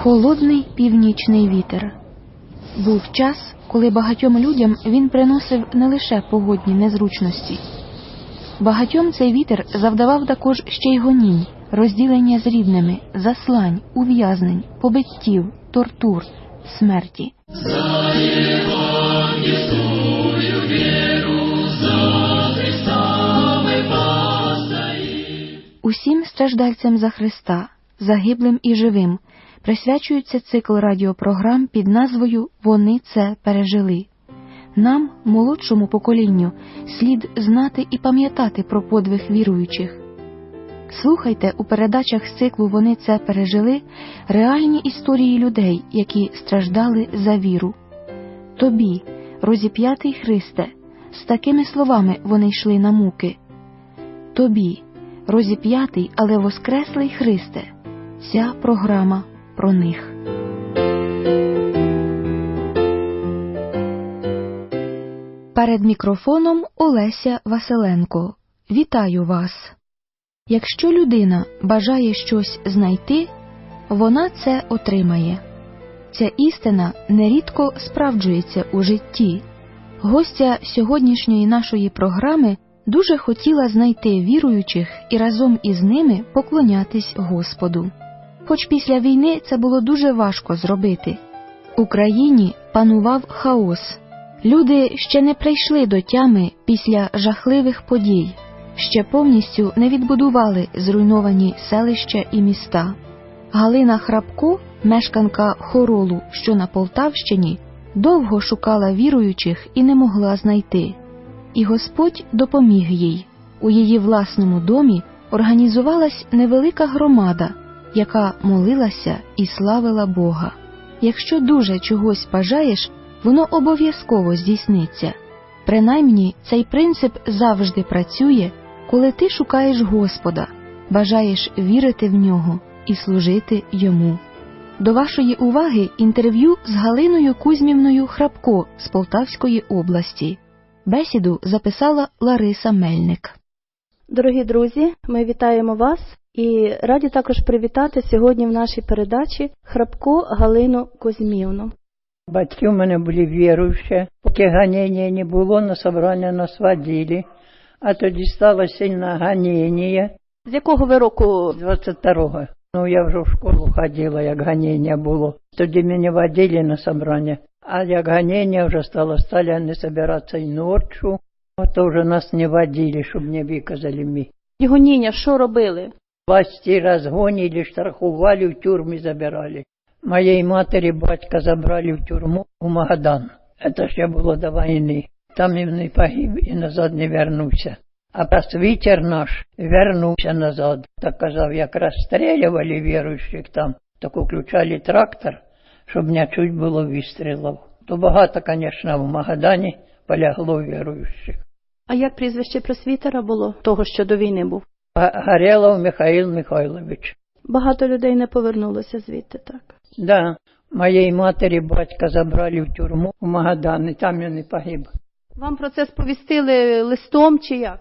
Холодний північний вітер. Був час, коли багатьом людям він приносив не лише погодні незручності. Багатьом цей вітер завдавав також ще й гонінь, розділення з рідними, заслань, ув'язнень, побиттів, тортур, смерті. Усім страждальцям за Христа, загиблим і живим, присвячується цикл радіопрограм під назвою «Вони це пережили». Нам, молодшому поколінню, слід знати і пам'ятати про подвиг віруючих. Слухайте у передачах з циклу «Вони це пережили» реальні історії людей, які страждали за віру. Тобі, розіп'ятий Христе, з такими словами вони йшли на муки. Тобі, розіп'ятий, але воскреслий Христе, ця програма про них. Перед мікрофоном Олеся Василенко. Вітаю вас! Якщо людина бажає щось знайти, вона це отримає. Ця істина нерідко справджується у житті. Гостя сьогоднішньої нашої програми дуже хотіла знайти віруючих і разом із ними поклонятись Господу. Хоч після війни це було дуже важко зробити. У країні панував хаос. Люди ще не прийшли до тями після жахливих подій, ще повністю не відбудували зруйновані селища і міста. Галина Храпко, мешканка Хоролу, що на Полтавщині, довго шукала віруючих і не могла знайти. І Господь допоміг їй. У її власному домі організувалась невелика громада, яка молилася і славила Бога. Якщо дуже чогось бажаєш, воно обов'язково здійсниться. Принаймні, цей принцип завжди працює, коли ти шукаєш Господа, бажаєш вірити в Нього і служити Йому. До вашої уваги інтерв'ю з Галиною Кузьмівною Храпко з Полтавської області. Бесіду записала Лариса Мельник. Дорогі друзі, ми вітаємо вас і раді також привітати сьогодні в нашій передачі Храпко Галину Кузьмівну. Батьки у мене були віруючі, поки ганення не було, на собрання нас водили, а тоді стало сильне ганення. З якого ви року? З 22-го. Ну, я вже в школу ходила, як ганення було. Тоді мене водили на собрання. А як ганення вже стали вони збиратися і ночі, то вже нас не водили, щоб не виказали ми. І гоніння, що робили? Власті розгонили, штрафували, в тюрмі забирали. Моєї матері батька забрали в тюрму у Магадан. Це ще було до війни. Там він не погиб і назад не вернувся. А просвітер наш вернувся назад. Так казав, як розстрілювали віруючих там, так включали трактор, щоб не чуть було вистрілів. То багато, звісно, в Магадані полягло віруючих. А як прізвище просвітера було, того, що до війни був? Горелов Михаїл Михайлович. Багато людей не повернулося звідти, так? Да, моєї матері батька забрали в тюрму у Магадан, і там він і погиб. Вам про це сповістили листом чи як?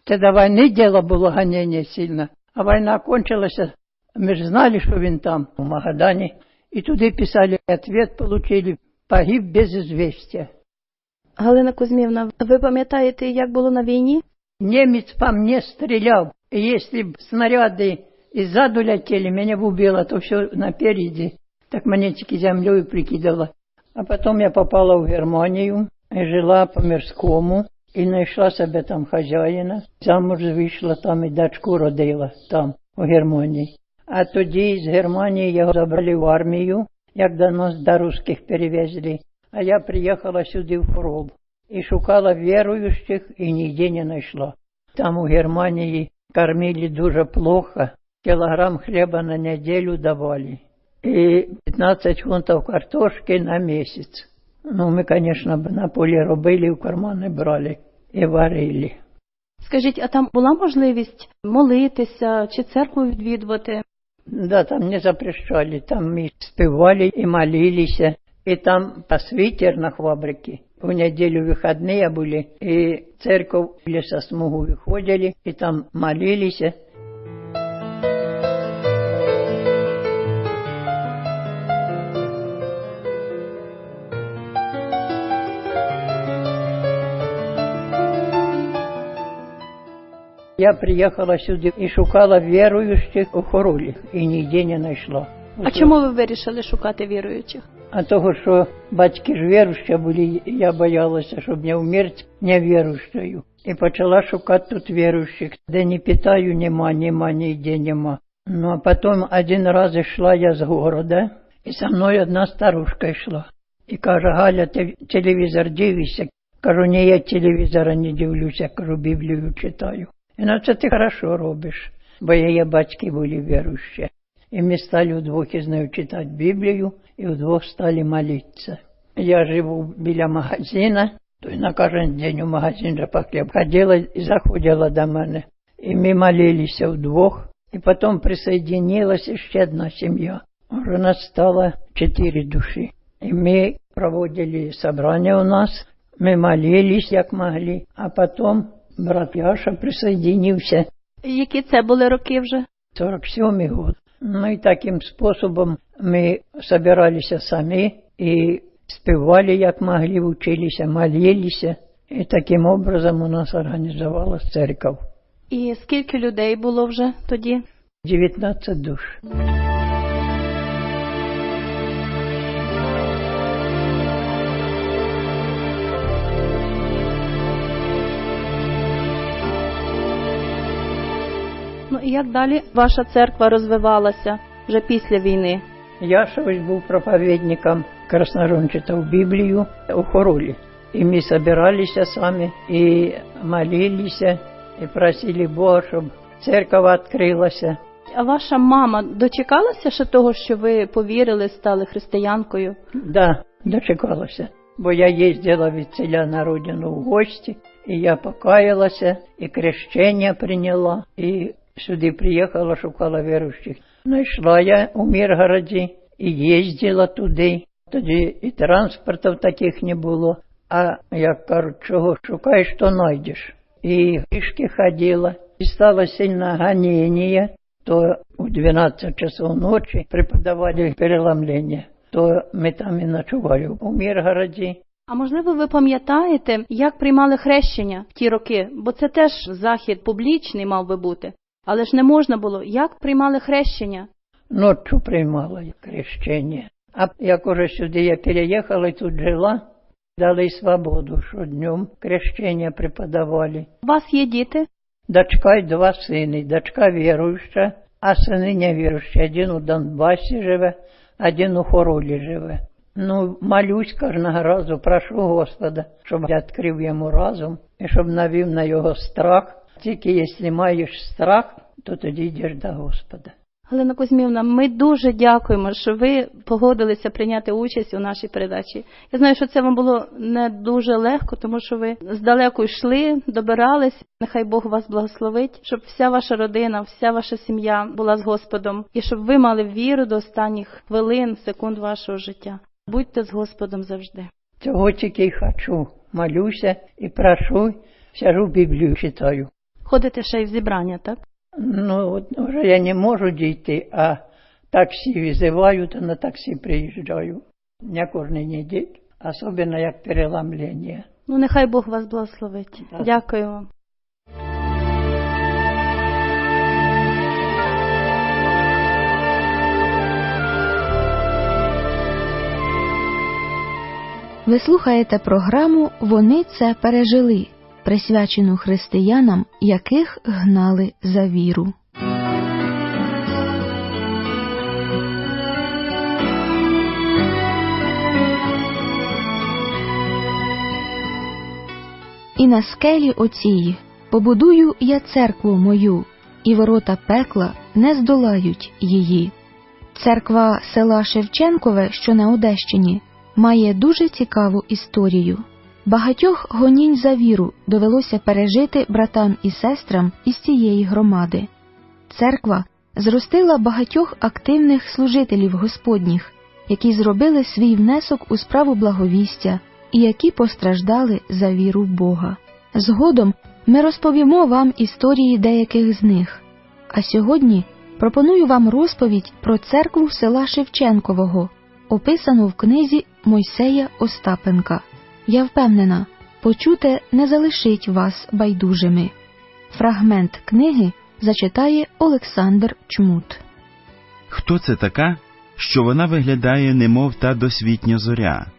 Це до війни діло було ганення сильно, а війна кончилася. Ми ж знали, що він там, у Магадані, і туди писали, відповідь отримали, погиб без известия. Галина Кузьмівна, ви пам'ятаєте, як було на війні? Немець по мені стріляв, і якщо б снаряди іззаду летіли, мене б убило, то все напереді. Так мене тільки землею прикидало. А потім я попала в Германію, і жила по Мирському, і знайшла себе там хазяїна. Замуж вийшла там і дочку родила там, у Германії. А тоді з Германії його забрали в армію, як до нас до русских перевезли. А я приїхала сюди в Хорол. І шукала віруючих, і ніде не знайшла. Там у Германії кормили дуже плохо, кілограм хліба на неділю давали. І 15 фунтів картошки на місяць. Ну, ми, звісно, на полі робили, в кармани брали і варили. Скажіть, а там була можливість молитися чи церкву відвідувати? Да, там не запрещали, там ми співали і молилися. І там просвітер на фабриці. В неділю вихідні були, і церковь в лісосмугу виходили, і там молилися. Я приїхала сюди і шукала віруючих у Хоролі, і ніде не знайшла. А чому ви вирішили шукати віруючих? А того, що батьки ж віруючі були, я боялася, щоб не вмерти невіруючою. І почала шукати тут віруючих, де не питаю, нема, ніде нема. Ну, а потім один раз йшла я з города, і со мною одна старушка йшла. І каже: Галя, ти телевізор дивишся? Кажу: ні, я телевізора не дивлюся, кажу, Біблію читаю. І на це ти хорошо робиш, бо її батьки були віруючі. І ми стали вдвох із нею читати Біблію, і вдвох стали молитися. Я живу біля магазина, то й на кожен день у магазин же по хліб ходила і заходила до мене. І ми молилися вдвох, і потім присоединилася ще одна сім'я. Уже нас стало 4 душі. І ми проводили собрання у нас, ми молились як могли, а потім брат Яша присоединився. Які це були роки вже? 47-й год. Ну і таким способом ми збиралися самі і співали як могли, вчилися, молилися. І таким образом у нас організувалась церква. І скільки людей було вже тоді? 19 душ. Ну і як далі ваша церква розвивалася вже після війни? Яша ось був проповідником, краснорон читав Біблію у Хоролі. І ми збиралися самі, і молилися, і просили Бога, щоб церква відкрилася. А ваша мама дочекалася ще того, що ви повірили, стали християнкою? Да, дочекалася. Бо я їздила від селя на родину в гості, і я покаялася, і хрещення прийняла, і сюди приїхала, шукала віруючих. Знайшла я у Миргороді і їздила туди. Тоді і транспортів таких не було. А як кажуть, чого шукаєш, то знайдеш. І пішки ходила. І стало сильне гоніння, то у 12 часов ночі преподавали переломлення. То ми там і ночували у Миргороді. А можливо, ви пам'ятаєте, як приймали хрещення в ті роки? Бо це теж захід публічний мав би бути. Але ж не можна було. Як приймали хрещення? Ночью приймала хрещення. А як уже сюди я переїхала і тут жила, дали свободу, що днем хрещення преподавали. У вас є діти? Дочка і 2 сини. Дочка віруюча, а сини невіруючі. Один у Донбасі живе, один у Хоролі живе. Ну, молюсь кожного разу, прошу Господа, щоб відкрив йому разум і щоб навів на його страх. Тільки якщо маєш страх, то тоді йдеш до Господа. Галина Кузьмівна, ми дуже дякуємо, що ви погодилися прийняти участь у нашій передачі. Я знаю, що це вам було не дуже легко, тому що ви здалеку йшли, добирались. Нехай Бог вас благословить, щоб вся ваша родина, вся ваша сім'я була з Господом. І щоб ви мали віру до останніх хвилин, секунд вашого життя. Будьте з Господом завжди. Цього тільки й хочу. Молюся і прошу, сяжу Біблію читаю. Ходите ще й в зібрання, так? Ну, от вже я не можу дійти, а таксі визивають, а на таксі приїжджаю. Не кожен неділю, особливо як переломлення. Ну, нехай Бог вас благословить. Так. Дякую вам. Ви слухаєте програму «Вони це пережили», присвячену християнам, яких гнали за віру. І на скелі оцій побудую я церкву мою, і ворота пекла не здолають її. Церква села Шевченкове, що на Одещині, має дуже цікаву історію. Багатьох гонінь за віру довелося пережити братам і сестрам із цієї громади. Церква зростила багатьох активних служителів Господніх, які зробили свій внесок у справу благовістя і які постраждали за віру в Бога. Згодом ми розповімо вам історії деяких з них. А сьогодні пропоную вам розповідь про церкву села Шевченкового, описану в книзі Мойсея Остапенка. Я впевнена, почуте не залишить вас байдужими. Фрагмент книги зачитає Олександр Чмут. Хто це така, що вона виглядає немов та досвітня зоря,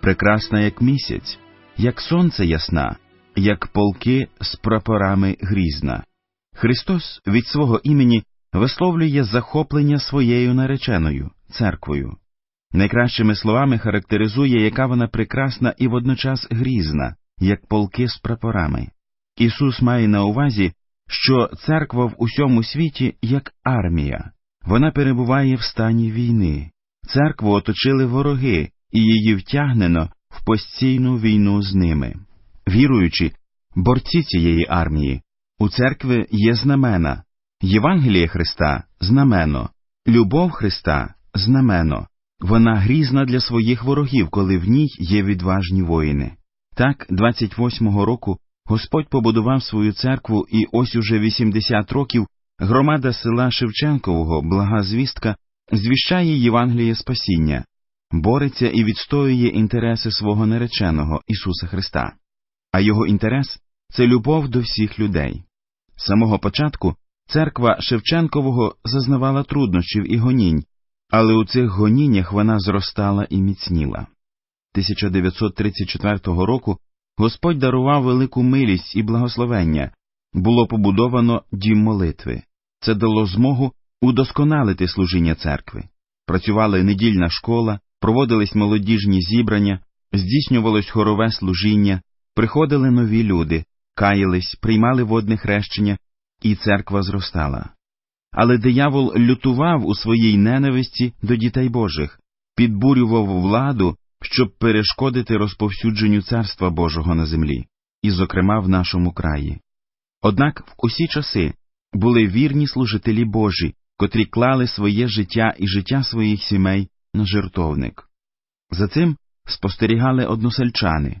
прекрасна як місяць, як сонце ясна, як полки з прапорами грізна. Христос від свого імені висловлює захоплення своєю нареченою, церквою. Найкращими словами характеризує, яка вона прекрасна і водночас грізна, як полки з прапорами. Ісус має на увазі, що церква в усьому світі як армія. Вона перебуває в стані війни. Церкву оточили вороги, і її втягнено в постійну війну з ними. Віруючі, борці цієї армії, у церкви є знамена. Євангеліє Христа – знамено. Любов Христа – знамено. Вона грізна для своїх ворогів, коли в ній є відважні воїни. Так, 28-го року Господь побудував свою церкву, і ось уже 80 років громада села Шевченкового, Блага Звістка, звіщає Євангеліє спасіння, бореться і відстоює інтереси свого нареченого Ісуса Христа. А його інтерес – це любов до всіх людей. З самого початку церква Шевченкового зазнавала труднощів і гонінь, але у цих гоніннях вона зростала і міцніла. 1934 року Господь дарував велику милість і благословення. Було побудовано дім молитви. Це дало змогу удосконалити служіння церкви. Працювала недільна школа, проводились молодіжні зібрання, здійснювалось хорове служіння, приходили нові люди, каялись, приймали водне хрещення, і церква зростала. Але диявол лютував у своїй ненависті до дітей Божих, підбурював владу, щоб перешкодити розповсюдженню Царства Божого на землі, і, зокрема, в нашому краї. Однак в усі часи були вірні служителі Божі, котрі клали своє життя і життя своїх сімей на жертовник. За цим спостерігали односельчани.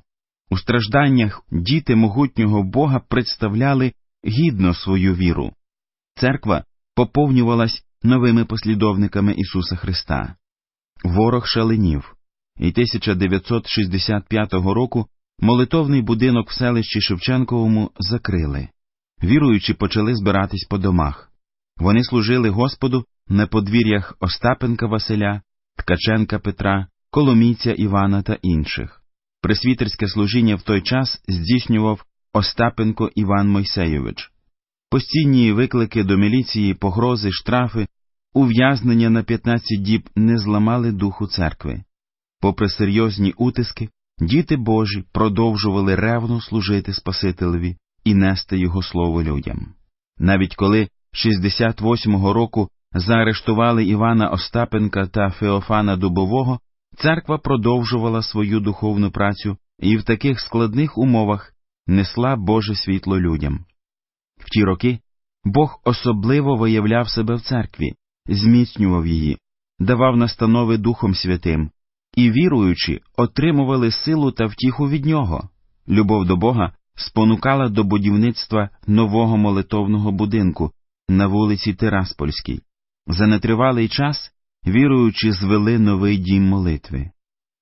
У стражданнях діти могутнього Бога представляли гідно свою віру. Церква поповнювалась новими послідовниками Ісуса Христа. Ворог шаленів, і 1965 року молитовний будинок в селищі Шевченковому закрили. Віруючі почали збиратись по домах. Вони служили Господу на подвір'ях Остапенка Василя, Ткаченка Петра, Коломійця Івана та інших. Пресвітерське служіння в той час здійснював Остапенко Іван Мойсейович. Постійні виклики до міліції, погрози, штрафи, ув'язнення на 15 діб не зламали духу церкви. Попри серйозні утиски, діти Божі продовжували ревно служити Спасителеві і нести Його слово людям. Навіть коли 68-го року заарештували Івана Остапенка та Феофана Дубового, церква продовжувала свою духовну працю і в таких складних умовах несла Боже світло людям. В ті роки Бог особливо виявляв себе в церкві, зміцнював її, давав настанови Духом Святим, і віруючі отримували силу та втіху від Нього. Любов до Бога спонукала до будівництва нового молитовного будинку на вулиці Тираспольській. За нетривалий час віруючі звели новий дім молитви.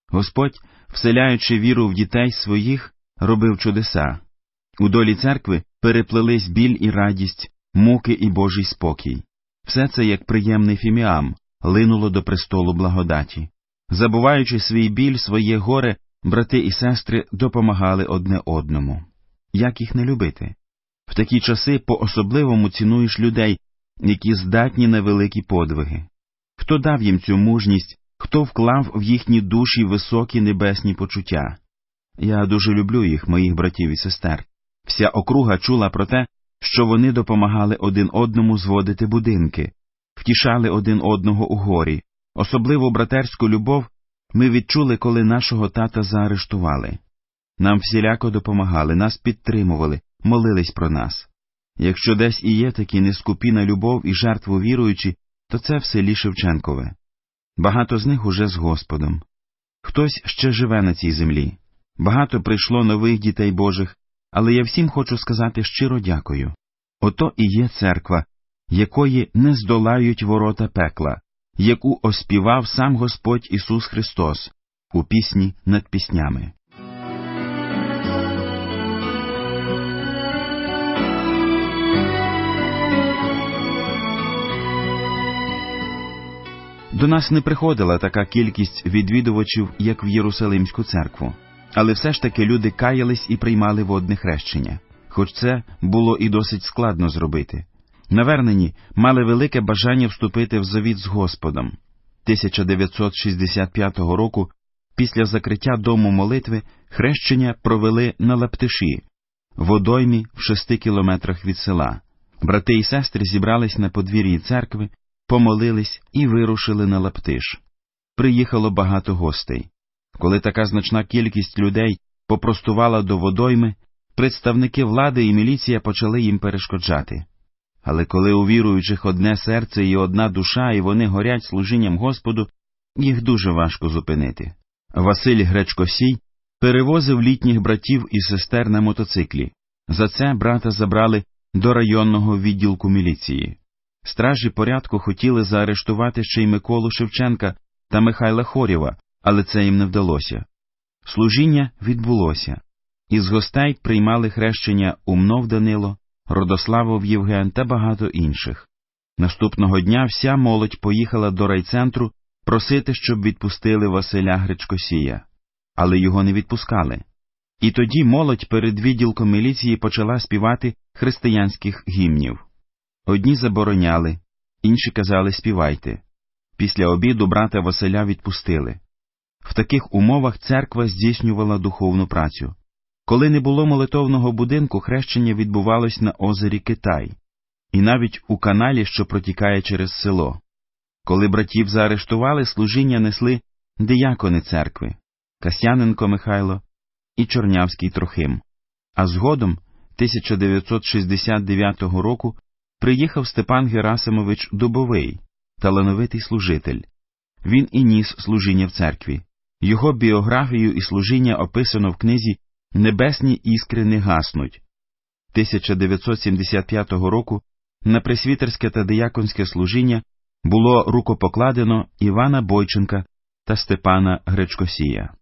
Господь, вселяючи віру в дітей своїх, робив чудеса. У долі церкви переплелись біль і радість, муки і Божий спокій. Все це, як приємний фіміам, линуло до престолу благодаті. Забуваючи свій біль, своє горе, брати і сестри допомагали одне одному. Як їх не любити? В такі часи по-особливому цінуєш людей, які здатні на великі подвиги. Хто дав їм цю мужність, хто вклав в їхні душі високі небесні почуття? Я дуже люблю їх, моїх братів і сестер. Вся округа чула про те, що вони допомагали один одному зводити будинки, втішали один одного у горі. Особливо братерську любов ми відчули, коли нашого тата заарештували. Нам всіляко допомагали, нас підтримували, молились про нас. Якщо десь і є такі нескупі на любов і жертву віруючі, то це в селі Шевченкове. Багато з них уже з Господом. Хтось ще живе на цій землі. Багато прийшло нових дітей Божих, але я всім хочу сказати щиро дякую. Ото і є церква, якої не здолають ворота пекла, яку оспівав сам Господь Ісус Христос у пісні над піснями. — 1 До нас не приходила така кількість відвідувачів, як в Єрусалимську церкву. Але все ж таки люди каялись і приймали водне хрещення. Хоч це було і досить складно зробити. Навернені мали велике бажання вступити в завіт з Господом. 1965 року, після закриття дому молитви, хрещення провели на Лептиші, водоймі в 6 кілометрах від села. Брати і сестри зібрались на подвір'ї церкви, помолились і вирушили на Лептиш. Приїхало багато гостей. Коли така значна кількість людей попростувала до водойми, представники влади і міліція почали їм перешкоджати. Але коли у віруючих одне серце і одна душа, і вони горять служінням Господу, їх дуже важко зупинити. Василь Гречкосій перевозив літніх братів і сестер на мотоциклі. За це брата забрали до районного відділку міліції. Стражі порядку хотіли заарештувати ще й Миколу Шевченка та Михайла Хорєва, але це їм не вдалося. Служіння відбулося. Із гостей приймали хрещення Умнов Данило, Родославов Євген та багато інших. Наступного дня вся молодь поїхала до райцентру просити, щоб відпустили Василя Гречкосія. Але його не відпускали. І тоді молодь перед відділком міліції почала співати християнських гімнів. Одні забороняли, інші казали «співайте». Після обіду брата Василя відпустили. В таких умовах церква здійснювала духовну працю. Коли не було молитовного будинку, хрещення відбувалось на озері Китай, і навіть у каналі, що протікає через село. Коли братів заарештували, служіння несли диякони церкви – Касяненко Михайло і Чорнявський Трохим. А згодом, 1969 року, приїхав Степан Герасимович Дубовий, талановитий служитель. Він і ніс служіння в церкві. Його біографію і служіння описано в книзі «Небесні іскри не гаснуть». 1975 року на пресвітерське та дияконське служіння було рукопокладено Івана Бойченка та Степана Гречкосія.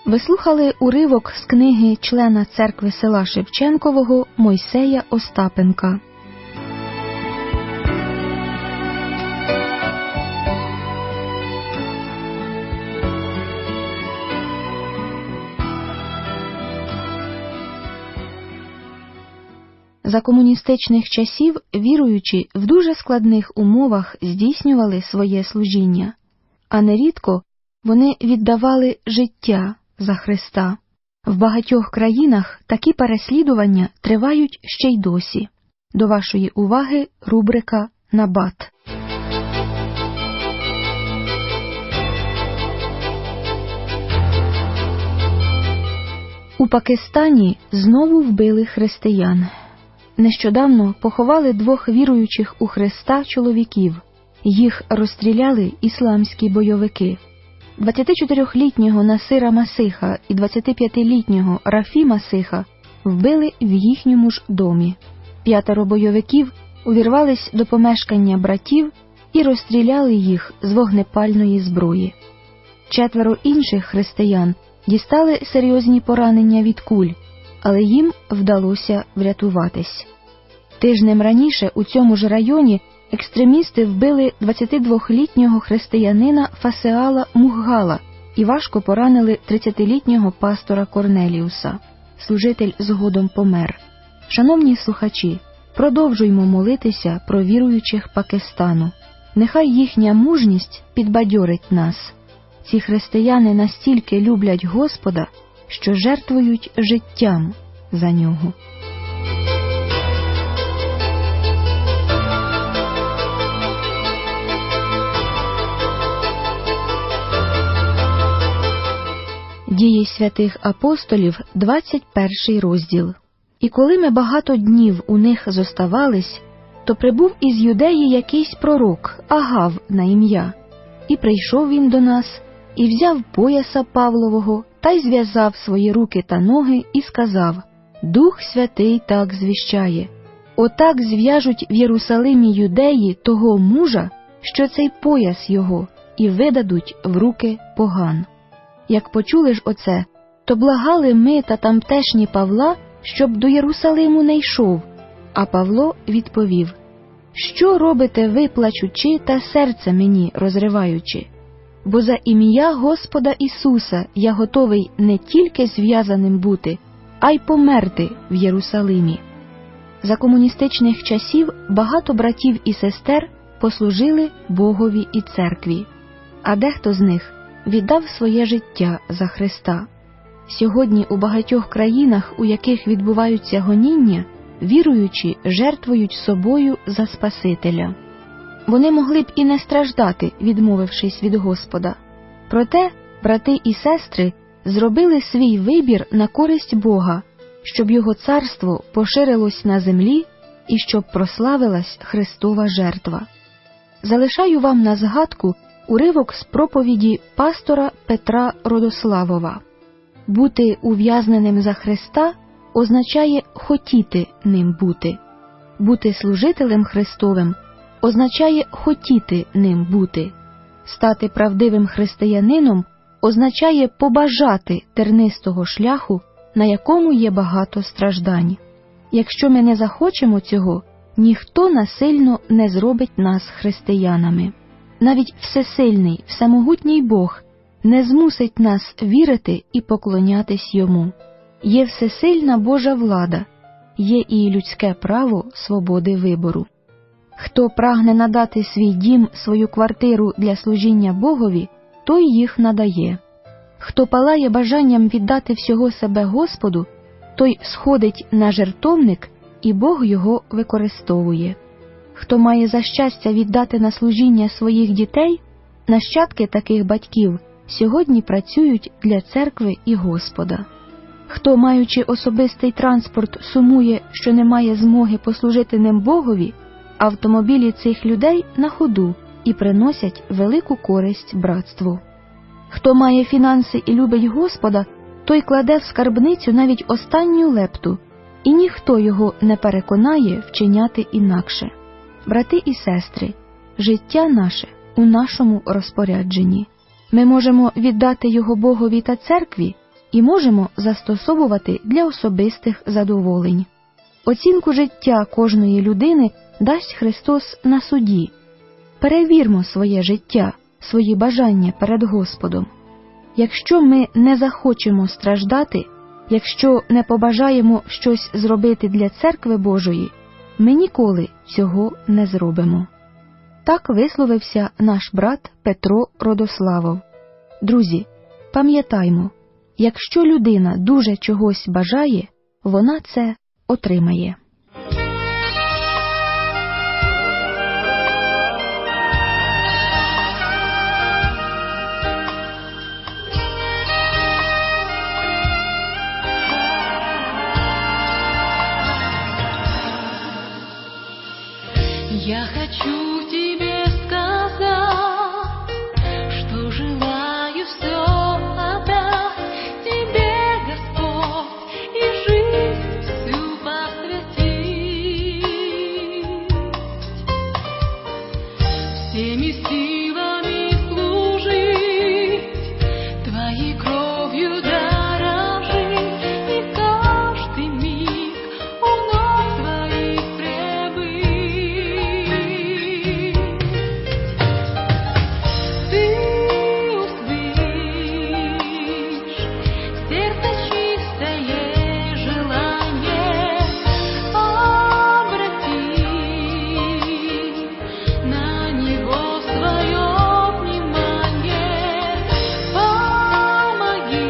Ви слухали уривок з книги члена церкви села Шевченкового Мойсея Остапенка. За комуністичних часів віруючі в дуже складних умовах здійснювали своє служіння, а нерідко вони віддавали життя за Христа. В багатьох країнах такі переслідування тривають ще й досі. До вашої уваги рубрика «Набат». У Пакистані знову вбили християн. Нещодавно поховали 2 віруючих у Христа чоловіків. Їх розстріляли ісламські бойовики. 24-літнього Насира Масиха і 25-літнього Рафі Масиха вбили в їхньому ж домі. 5 бойовиків увірвались до помешкання братів і розстріляли їх з вогнепальної зброї. 4 інших християн дістали серйозні поранення від куль, але їм вдалося врятуватись. Тижнем раніше у цьому ж районі екстремісти вбили 22-літнього християнина Фасеала Мухгала і важко поранили 30-літнього пастора Корнеліуса. Служитель згодом помер. Шановні слухачі, продовжуймо молитися про віруючих Пакистану. Нехай їхня мужність підбадьорить нас. Ці християни настільки люблять Господа, що жертвують життям за нього. Дії святих апостолів, 21 розділ. І коли ми багато днів у них зоставались, то прибув із Юдеї якийсь пророк, Агав на ім'я. І прийшов він до нас, і взяв пояса Павлового, та й зв'язав свої руки та ноги, і сказав: «Дух Святий так звіщає. Отак зв'яжуть в Єрусалимі Юдеї того мужа, що цей пояс його, і видадуть в руки поган». Як почули ж оце, то благали ми та тамтешні Павла, щоб до Єрусалиму не йшов. А Павло відповів: «Що робите ви, плачучи, та серце мені розриваючи? Бо за ім'я Господа Ісуса я готовий не тільки зв'язаним бути, а й померти в Єрусалимі». За комуністичних часів багато братів і сестер послужили Богові і церкві, а дехто з них віддав своє життя за Христа. Сьогодні у багатьох країнах, у яких відбуваються гоніння, віруючі жертвують собою за Спасителя. Вони могли б і не страждати, відмовившись від Господа. Проте брати і сестри зробили свій вибір на користь Бога, щоб Його царство поширилось на землі і щоб прославилась Христова жертва. Залишаю вам на згадку уривок з проповіді пастора Петра Родославова. Бути ув'язненим за Христа означає хотіти ним бути. Бути служителем Христовим означає хотіти ним бути. Стати правдивим християнином означає побажати тернистого шляху, на якому є багато страждань. Якщо ми не захочемо цього, ніхто насильно не зробить нас християнами. Навіть всесильний, всемогутній Бог не змусить нас вірити і поклонятись Йому. Є всесильна Божа влада, є і людське право свободи вибору. Хто прагне надати свій дім, свою квартиру для служіння Богові, той їх надає. Хто палає бажанням віддати всього себе Господу, той сходить на жертовник, і Бог його використовує. Хто має за щастя віддати на служіння своїх дітей, нащадки таких батьків сьогодні працюють для церкви і Господа. Хто, маючи особистий транспорт, сумує, що не має змоги послужити ним Богові, автомобілі цих людей на ходу і приносять велику користь братству. Хто має фінанси і любить Господа, той кладе в скарбницю навіть останню лепту, і ніхто його не переконає вчиняти інакше. Брати і сестри, життя наше у нашому розпорядженні. Ми можемо віддати його Богові та церкві і можемо застосовувати для особистих задоволень. Оцінку життя кожної людини дасть Христос на суді. Перевірмо своє життя, свої бажання перед Господом. Якщо ми не захочемо страждати, якщо не побажаємо щось зробити для церкви Божої, ми ніколи цього не зробимо. Так висловився наш брат Петро Родославов. Друзі, пам'ятаймо, якщо людина дуже чогось бажає, вона це отримає. Я хочу тебе сказать, что желаю все отдать тебе, Господь, и жизнь всю посвятить. Всеми силами служить, Твоей кровью дорожить, и каждый миг у ног Твоих пребыть. Помоги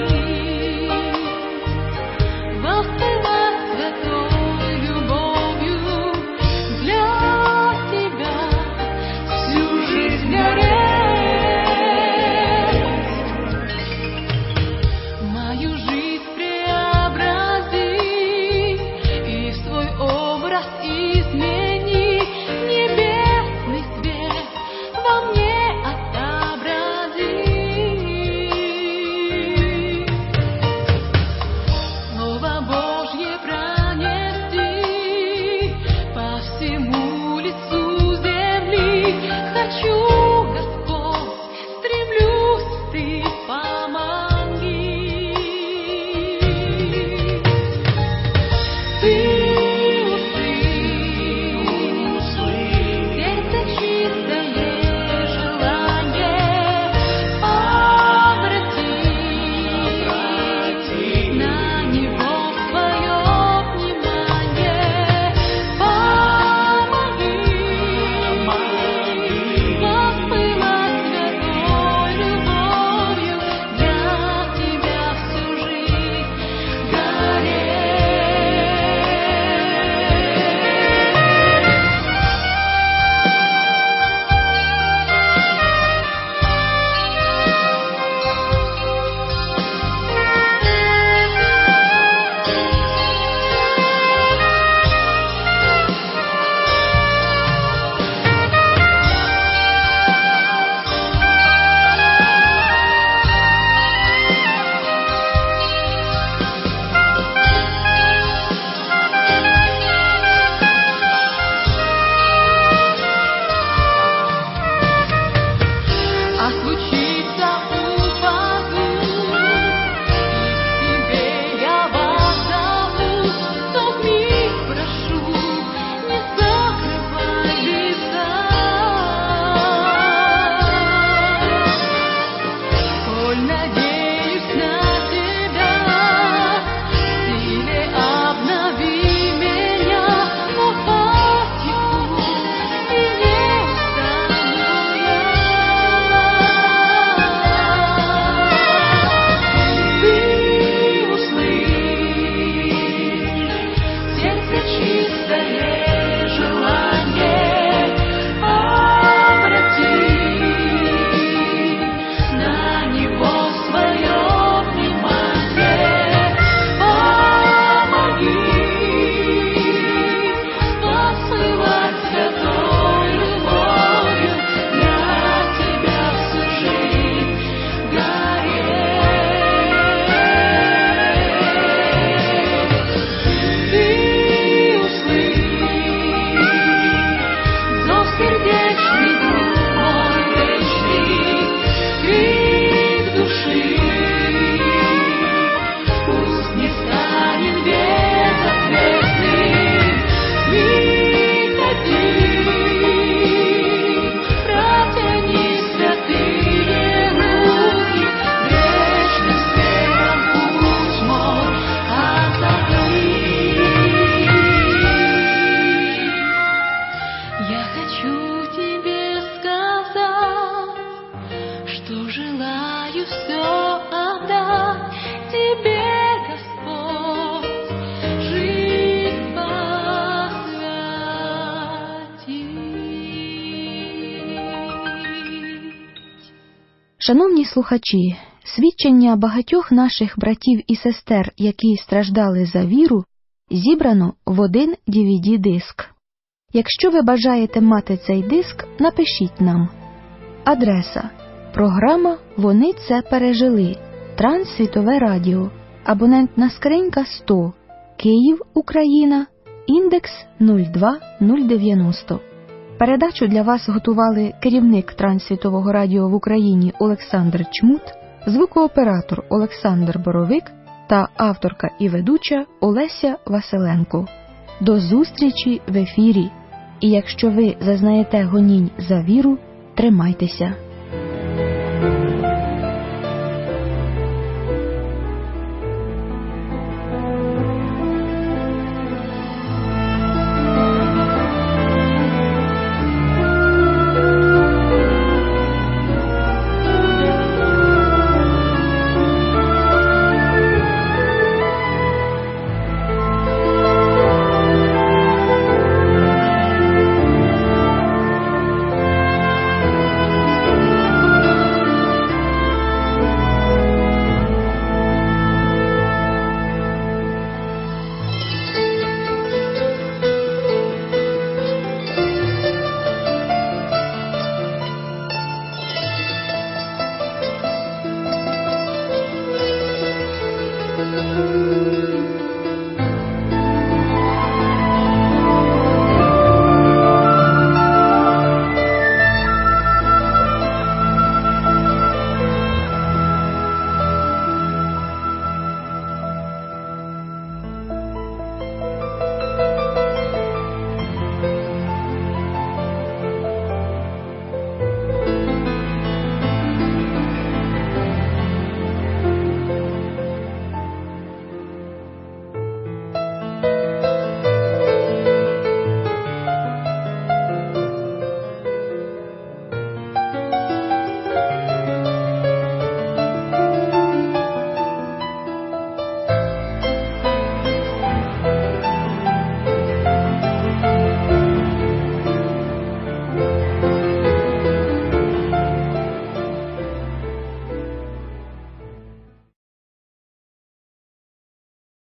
Шановні слухачі, свідчення багатьох наших братів і сестер, які страждали за віру, зібрано в один DVD-диск. Якщо ви бажаєте мати цей диск, напишіть нам. Адреса. Програма «Вони це пережили». Транссвітове радіо. Абонентна скринька 100. Київ, Україна. Індекс 02090. Передачу для вас готували керівник Транссвітового радіо в Україні Олександр Чмут, звукооператор Олександр Боровик та авторка і ведуча Олеся Василенко. До зустрічі в ефірі! І якщо ви зазнаєте гонінь за віру, тримайтеся!